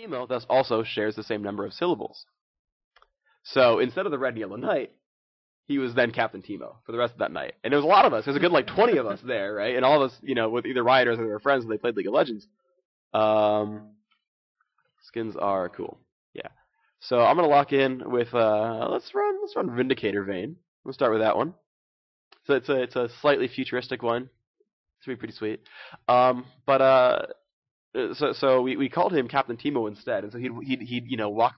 Teemo thus also shares the same number of syllables. So instead of the red and yellow knight, he was then Captain Teemo for the rest of that night. And there was a lot of us. There's a good 20 of us there, right? And all of us, with either rioters or their friends when they played League of Legends. Skins are cool. Yeah. So I'm gonna lock in with let's run Vindicator Vayne. We'll start with that one. So it's a slightly futuristic one. It's gonna be pretty sweet. So we called him Captain Teemo instead, and so he'd walk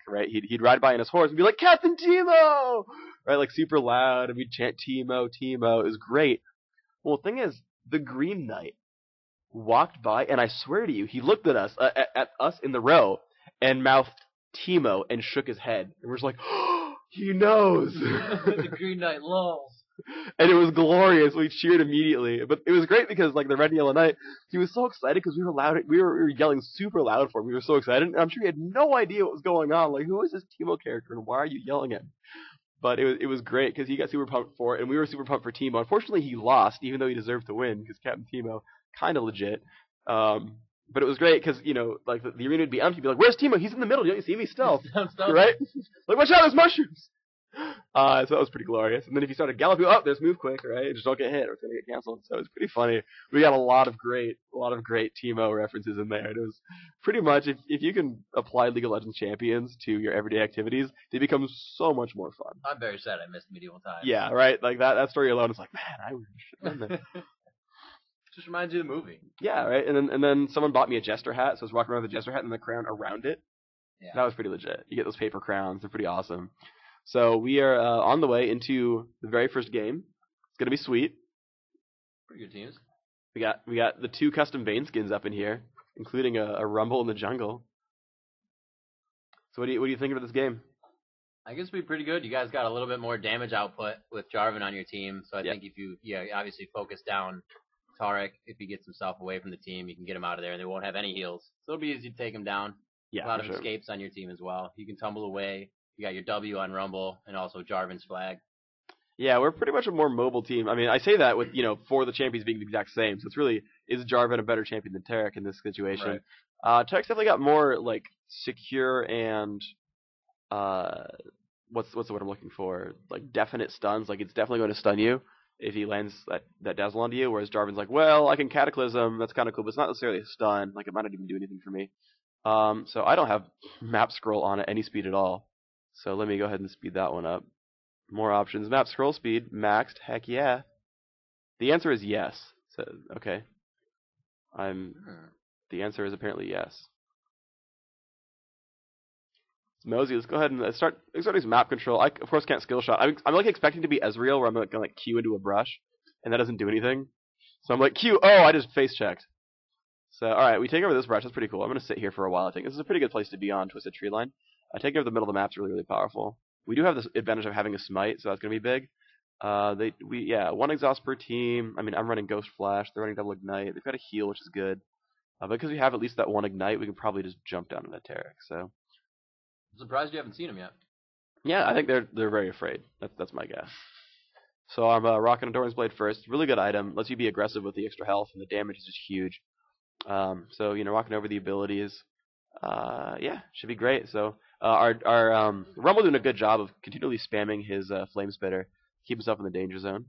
right. He'd ride by on his horse and be like Captain Teemo, right, like super loud, and we'd chant Teemo, Teemo. It was great. Well, the thing is, the Green Knight walked by, and I swear to you, he looked at us in the row and mouthed Teemo and shook his head, and we're just like, oh, he knows. The Green Knight lols. And it was glorious. We cheered immediately, but it was great because like the Red and Yellow Knight, he was so excited because we were loud. We were yelling super loud for him. We were so excited, and I'm sure he had no idea what was going on. Like, who is this Teemo character, and why are you yelling at him? But it was great because he got super pumped for it, and we were super pumped for Teemo. Unfortunately, he lost, even though he deserved to win because Captain Teemo kind of legit. But it was great because like the arena would be empty. You'd be like, "Where's Teemo? He's in the middle. Don't you see me still?" Right? Like, watch out, there's mushrooms. So that was pretty glorious. And then if you started galloping, there's move quick, right? Just don't get hit or it's gonna get canceled. So it was pretty funny. We got a lot of great Teemo references in there. And it was pretty much if you can apply League of Legends champions to your everyday activities, they become so much more fun. I'm very sad I missed Medieval Times. Yeah, right. Like that story alone is like, man, I should have been there. Just reminds you of the movie. Yeah, right. And then someone bought me a jester hat, so I was walking around with a jester hat and the crown around it. Yeah. That was pretty legit. You get those paper crowns; they're pretty awesome. So we are on the way into the very first game. It's gonna be sweet. Pretty good teams. We got the 2 custom Vayne skins up in here, including a Rumble in the jungle. So what do you think of this game? I guess it'll be pretty good. You guys got a little bit more damage output with Jarvan on your team, so I think if you obviously focus down Taric, if he gets himself away from the team, you can get him out of there, and they won't have any heals. So it'll be easy to take him down. Yeah, a lot of escapes on your team as well. You can tumble away. You got your W on Rumble and also Jarvan's flag. Yeah, we're pretty much a more mobile team. I mean, I say that with, for the champions being the exact same. So it's really, is Jarvan a better champion than Taric in this situation? Right. Taric's definitely got more, like, secure and, what's the word I'm looking for? Like, definite stuns. Like, it's definitely going to stun you if he lands that dazzle onto you, whereas Jarvan's like, well, I can Cataclysm. That's kind of cool, but it's not necessarily a stun. Like, it might not even do anything for me. So I don't have map scroll on at any speed at all. So let me go ahead and speed that one up. More options. Map scroll speed, maxed. Heck yeah. The answer is yes. So, okay. The answer is apparently yes. Mosey, let's go ahead and start using map control. I, of course, can't skill shot. I'm like expecting to be Ezreal, where I'm like, going to Q into a brush, and that doesn't do anything. So I'm like, Q, I just face checked. So, alright, we take over this brush. That's pretty cool. I'm going to sit here for a while, I think. This is a pretty good place to be on Twisted Treeline. Taking over the middle of the map is really, really powerful. We do have this advantage of having a smite, so that's going to be big. 1 exhaust per team. I mean, I'm running Ghost Flash. They're running Double Ignite. They've got a heal, which is good. Because we have at least that 1 Ignite, we can probably just jump down to that Taric. So, I'm surprised you haven't seen him yet. Yeah, I think they're very afraid. That's my guess. So I'm rocking a Doran's Blade first. Really good item. Lets you be aggressive with the extra health, and the damage is just huge. So rocking over the abilities. Should be great. So our Rumble doing a good job of continually spamming his Flame Spitter, keep himself in the danger zone.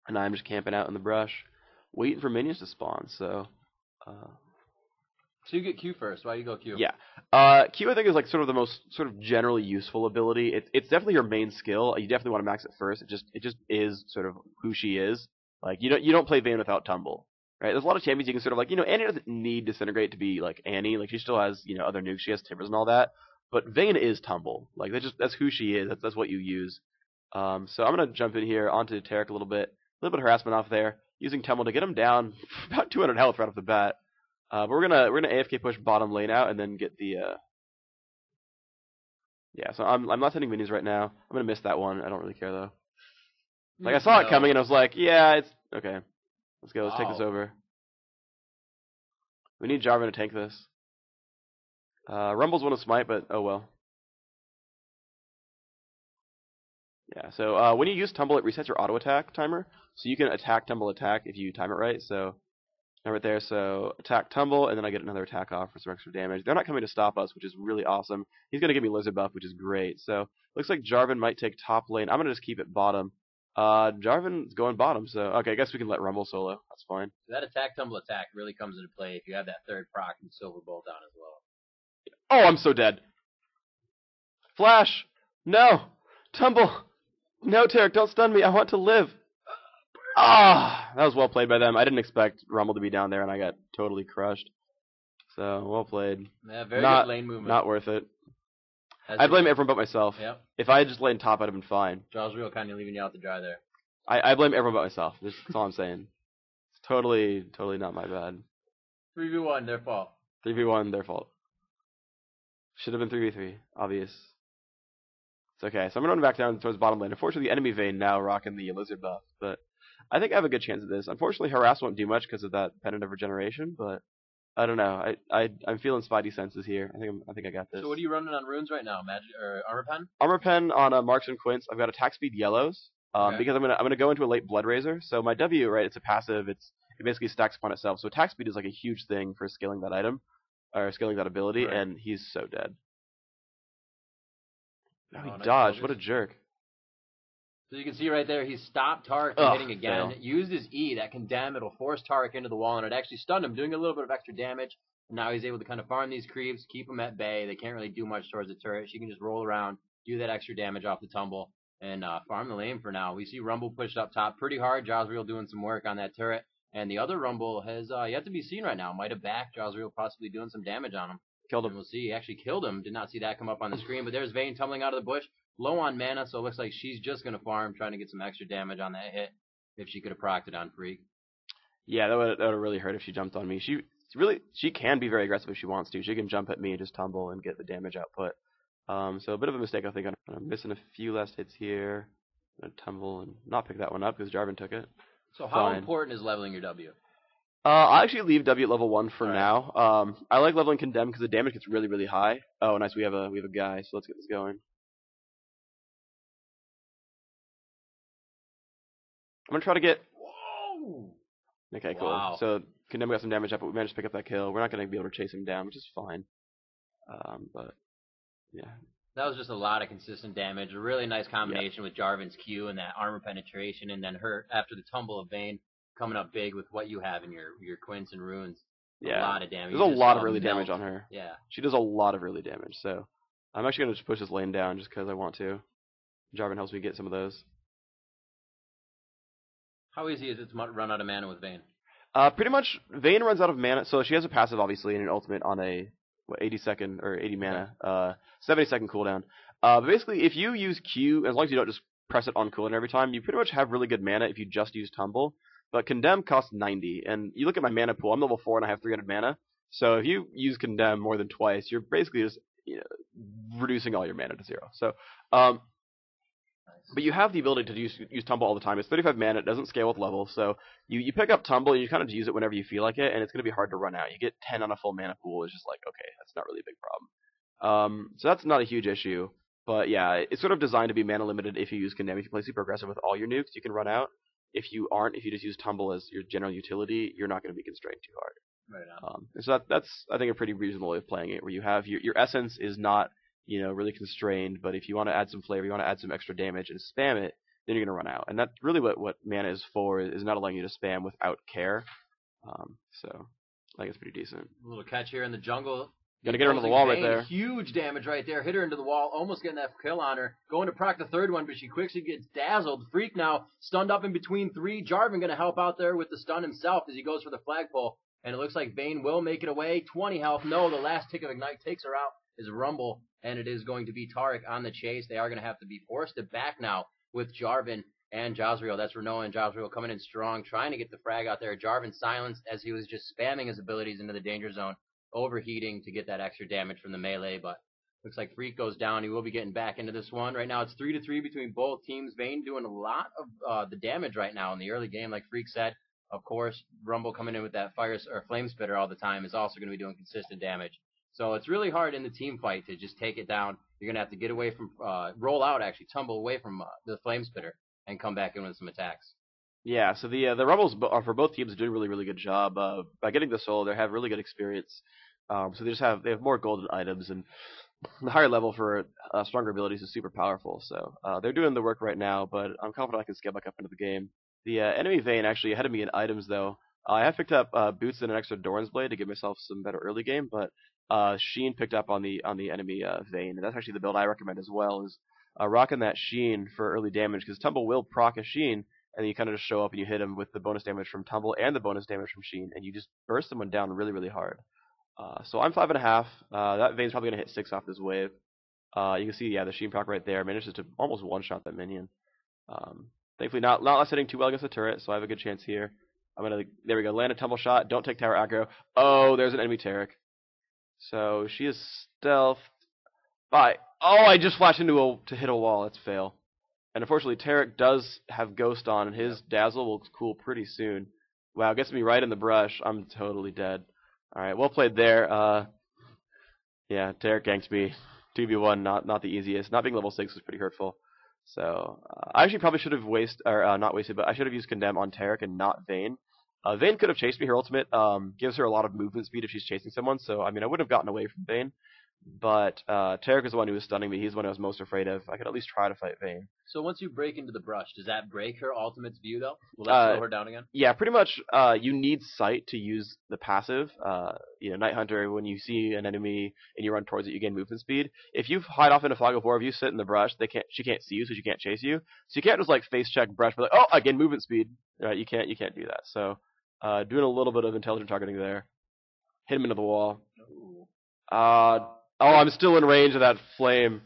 And I'm just camping out in the brush, waiting for minions to spawn. So you get Q first. Why do you go Q? Yeah. Q, I think, is like sort of the most sort of generally useful ability. It's definitely your main skill. You definitely want to max it first. It just is sort of who she is. Like you don't play Vayne without Tumble. Right, there's a lot of champions you can sort of like, Annie doesn't need Disintegrate to be like Annie. Like she still has, other nukes. She has Timbers and all that. But Vayne is Tumble. Like that's who she is. That's what you use. So I'm gonna jump in here onto Taric a little bit of harassment off there, using Tumble to get him down about 200 health right off the bat. But we're gonna AFK push bottom lane out and then get the. So I'm not sending minions right now. I'm gonna miss that one. I don't really care though. Like I saw it coming and I was like, yeah, it's okay. Let's go. Let's take this over. We need Jarvan to tank this. Rumble's want to smite, but oh well. Yeah, so when you use Tumble, it resets your auto attack timer. So you can attack, Tumble, attack if you time it right. So right there. So attack tumble, and then I get another attack off for some extra damage. They're not coming to stop us, which is really awesome. He's gonna give me lizard buff, which is great. So looks like Jarvan might take top lane. I'm gonna just keep it bottom. Jarvan's going bottom, so okay, I guess we can let Rumble solo. That's fine. That attack tumble attack really comes into play if you have that third proc and Silver Bolt down as well. Oh, I'm so dead. Flash! No! Tumble! No, Tarek, don't stun me. I want to live. Ah! That was well played by them. I didn't expect Rumble to be down there, and I got totally crushed. So, well played. Yeah, very good lane movement. Not worth it. I blame everyone but myself. Yep. If I had just laid top, I'd have been fine. Jawsreel kind of leaving you out to dry there. I blame everyone but myself. That's all I'm saying. It's totally not my bad. 3v1, their fault. 3v1, their fault. Should have been 3v3. Obvious. It's okay. So I'm going to run back down towards bottom lane. Unfortunately, the enemy Vayne now rocking the lizard buff, but I think I have a good chance at this. Unfortunately, harass won't do much because of that pendant of regeneration, but I don't know. I'm feeling spidey senses here. I think I got this. So what are you running on runes right now? Magic or armor pen? Armor pen on Marks and Quints. I've got attack speed yellows because I'm gonna go into a late Blood Razor. So my W, right? It's a passive. It basically stacks upon itself. So attack speed is like a huge thing for scaling that item or scaling that ability, right. And he's so dead. Oh, he dodged. What a jerk. So you can see right there, he stopped Tarek from hitting again. Fail. Used his E, that condemn. It'll force Tarek into the wall, and it actually stunned him, doing a little bit of extra damage. And now he's able to kind of farm these creeps, keep them at bay. They can't really do much towards the turret. She can just roll around, do that extra damage off the tumble, and farm the lane for now. We see Rumble pushed up top pretty hard. Jawsreel doing some work on that turret. And the other Rumble has yet to be seen right now. Might have backed Jawsreel, possibly doing some damage on him. Killed him. And we'll see. He actually killed him. Did not see that come up on the screen. But there's Vayne tumbling out of the bush. Low on mana, so it looks like she's just going to farm, trying to get some extra damage on that hit if she could have procced it on Freak. Yeah, that would have really hurt if she jumped on me. She can be very aggressive if she wants to. She can jump at me and just tumble and get the damage output. So a bit of a mistake, I think. I'm missing a few last hits here. I'm going to tumble and not pick that one up because Jarvan took it. So how important is leveling your W? I'll actually leave W at level 1 for now. I like leveling Condemn because the damage gets really, really high. Oh, nice. We have a guy, so let's get this going. I'm going to try to get... Whoa! Okay, cool. Wow. So Condemn got some damage up, but we managed to pick up that kill. We're not going to be able to chase him down, which is fine. But, yeah. That was just a lot of consistent damage. A really nice combination with Jarvan's Q and that armor penetration, and then her, after the tumble of Vayne, coming up big with what you have in your Quints and Runes. Yeah. A lot of damage. There's a lot of early damage on her. Yeah. She does a lot of early damage, so I'm actually going to just push this lane down just because I want to. Jarvan helps me get some of those. How easy is it to run out of mana with Vayne? Pretty much, Vayne runs out of mana, so she has a passive, obviously, and an ultimate on a 80-second or 80 mana, 70-second cooldown. But basically, if you use Q, as long as you don't just press it on cooldown every time, you pretty much have really good mana if you just use Tumble. But Condemn costs 90, and you look at my mana pool, I'm level 4 and I have 300 mana, so if you use Condemn more than twice, you're basically just reducing all your mana to 0. So, but you have the ability to use Tumble all the time. It's 35 mana, it doesn't scale with level, so you pick up Tumble and you kind of use it whenever you feel like it, and it's going to be hard to run out. You get 10 on a full mana pool, it's just like, okay, that's not really a big problem. So that's not a huge issue, but yeah, it's sort of designed to be mana limited if you use Condemn. If you play super aggressive with all your nukes, you can run out. If you just use Tumble as your general utility, you're not going to be constrained too hard. Right on. So that's, I think, a pretty reasonable way of playing it, where you have your essence is not really constrained, but if you want to add some flavor, you want to add some extra damage and spam it, then you're going to run out. And that's really what mana is for, is not allowing you to spam without care. So I think it's pretty decent. A little catch here in the jungle. Gonna get her into the wall right there. Huge damage right there. Hit her into the wall, almost getting that kill on her. Going to proc the third one, but she quickly gets dazzled. Freak now stunned up in between 3. Jarvan gonna help out there with the stun himself as he goes for the flagpole. And it looks like Vayne will make it away. 20 health. No, the last tick of Ignite takes her out. Is Rumble, and it is going to be Tarek on the chase. They are going to have to be forced to back now with Jarvan and Jawsreel. That's Renoa and Jawsreel coming in strong, trying to get the frag out there. Jarvan silenced as he was just spamming his abilities into the danger zone, overheating to get that extra damage from the melee, but looks like Freak goes down. He will be getting back into this one. Right now it's 3-3 between both teams. Vayne doing a lot of the damage right now in the early game, like Freak said. Of course, Rumble coming in with that flame spitter all the time is also going to be doing consistent damage. So it's really hard in the team fight to just take it down. You're going to have to get away from, roll out actually, tumble away from the flame spitter and come back in with some attacks. Yeah, so the Rebels for both teams are doing a really really good job by getting the solo. They have really good experience, so they have more golden items and the higher level for stronger abilities is super powerful. So they're doing the work right now, but I'm confident I can scale back up into the game. The enemy Vayne actually ahead of me in items though. I have picked up boots and an extra Doran's blade to give myself some better early game, but Sheen picked up on the enemy Vayne, and that's actually the build I recommend as well. Is rocking that Sheen for early damage because Tumble will proc a Sheen, and then you kind of just show up and you hit him with the bonus damage from Tumble and the bonus damage from Sheen, and you just burst someone down really really hard. So I'm 5.5. That Vayne's probably gonna hit 6 off this wave. You can see, yeah, the Sheen proc right there manages to almost one-shot that minion. Thankfully, not less hitting too well against the turret, so I have a good chance here. There we go, land a tumble shot. Don't take tower aggro. Oh, there's an enemy Taric. So she is stealth. Bye. Oh, I just flashed to hit a wall. That's fail. And unfortunately, Taric does have Ghost on, and his Dazzle will cool pretty soon. Wow, gets me right in the brush. I'm totally dead. All right, well played there. Yeah, Taric ganks me. 2v1, not the easiest. Not being level 6 was pretty hurtful. So I actually probably should have not wasted, but I should have used Condemn on Taric and not Vayne. Vayne could have chased me. Her ultimate gives her a lot of movement speed if she's chasing someone. So I mean, I would have gotten away from Vayne. But Taric is the one who was stunning me. He's the one I was most afraid of. I could at least try to fight Vayne. So once you break into the brush, does that break her ultimate's view, though? Will that slow her down again? Yeah, pretty much. You need sight to use the passive. Night Hunter, when you see an enemy and you run towards it, you gain movement speed. If you hide off in a fog of war, if you sit in the brush, she can't see you, so she can't chase you. So you can't just like face check brush, but like, oh, I gain movement speed. Right? You can't do that. So doing a little bit of intelligent targeting there. Hit him into the wall. Oh, I'm still in range of that flame.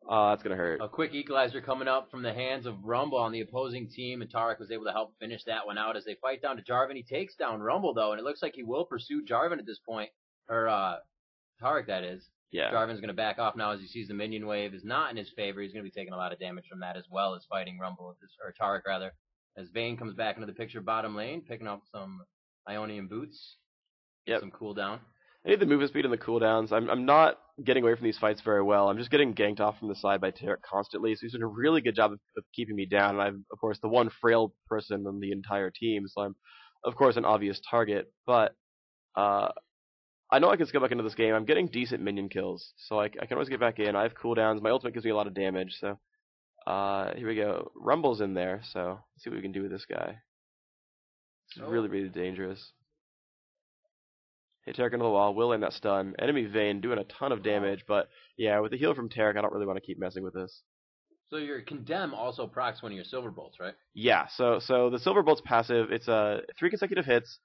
That's going to hurt. A quick equalizer coming up from the hands of Rumble on the opposing team, and Taric was able to help finish that one out as they fight down to Jarvan. He takes down Rumble, though, and it looks like he will pursue Jarvan at this point. Or Taric, that is. Yeah. Jarvan's going to back off now as he sees the minion wave is not in his favor. He's going to be taking a lot of damage from that as well as fighting Rumble, or Taric, rather. As Vayne comes back into the picture bottom lane, picking up some Ionian boots. Yep. Some cooldown. I need the movement speed and the cooldowns. I'm not getting away from these fights very well. I'm just getting ganked off from the side by Taric constantly, so he's doing a really good job of keeping me down. And I'm, of course, the one frail person on the entire team, so I'm, of course, an obvious target. But I know I can scale back into this game. I'm getting decent minion kills, so I can always get back in. I have cooldowns. My ultimate gives me a lot of damage, so here we go. Rumble's in there, so let's see what we can do with this guy. This is really, really dangerous. Hit Taric into the wall, will land that stun. Enemy Vayne doing a ton of damage, but yeah, with the heal from Taric, I don't really want to keep messing with this. So your Condemn also procs one of your Silver Bolts, right? Yeah, so the Silver Bolt's passive, it's 3 consecutive hits.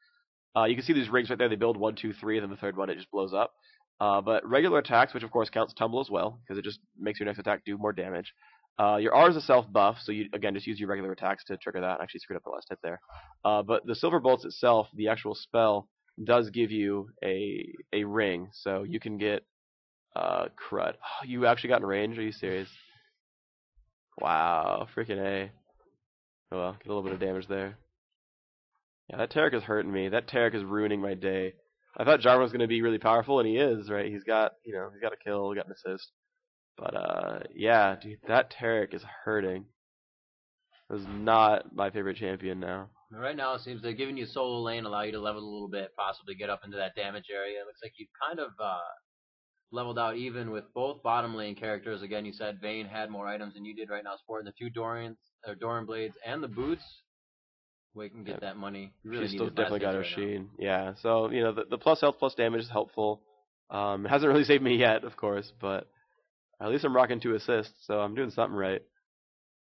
You can see these rings right there, they build 1, 2, 3, and then the third one, it just blows up. But regular attacks, which of course counts Tumble as well, because it just makes your next attack do more damage. Your R is a self-buff, so you, again, just use your regular attacks to trigger that. I actually screwed up the last hit there. But the Silver Bolts itself, the actual spell, does give you a ring, so you can get crud. Oh, you actually got in range? Are you serious? Wow, freaking A. Oh well, get a little bit of damage there. Yeah, that Taric is hurting me. That Taric is ruining my day. I thought Jarvan was going to be really powerful, and he is, right? He's got a kill, he got an assist. But yeah, dude, that Taric is hurting. This is not my favorite champion now. Right now, it seems they're giving you solo lane, allow you to level a little bit, possibly get up into that damage area. It looks like you've kind of leveled out even with both bottom lane characters. Again, you said Vayne had more items than you did right now, sporting the 2 Doran blades and the boots. We can get that money. You really She's still definitely got her Sheen. Yeah, so the plus health, plus damage is helpful. It hasn't really saved me yet, of course, but at least I'm rocking 2 assists, so I'm doing something right.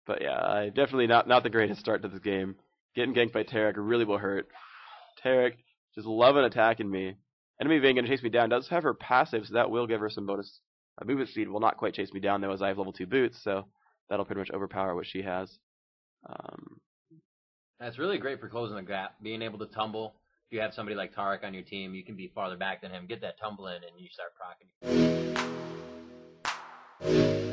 But yeah, I definitely not the greatest start to this game. Getting ganked by Taric really will hurt. Taric just loving attacking me. Enemy Vayne gonna chase me down. Does have her passive, so that will give her some bonus. Movement speed will not quite chase me down though, as I have level 2 boots, so that'll pretty much overpower what she has. That's really great for closing the gap. Being able to tumble. If you have somebody like Taric on your team, you can be farther back than him. Get that tumble in, and you start proccing.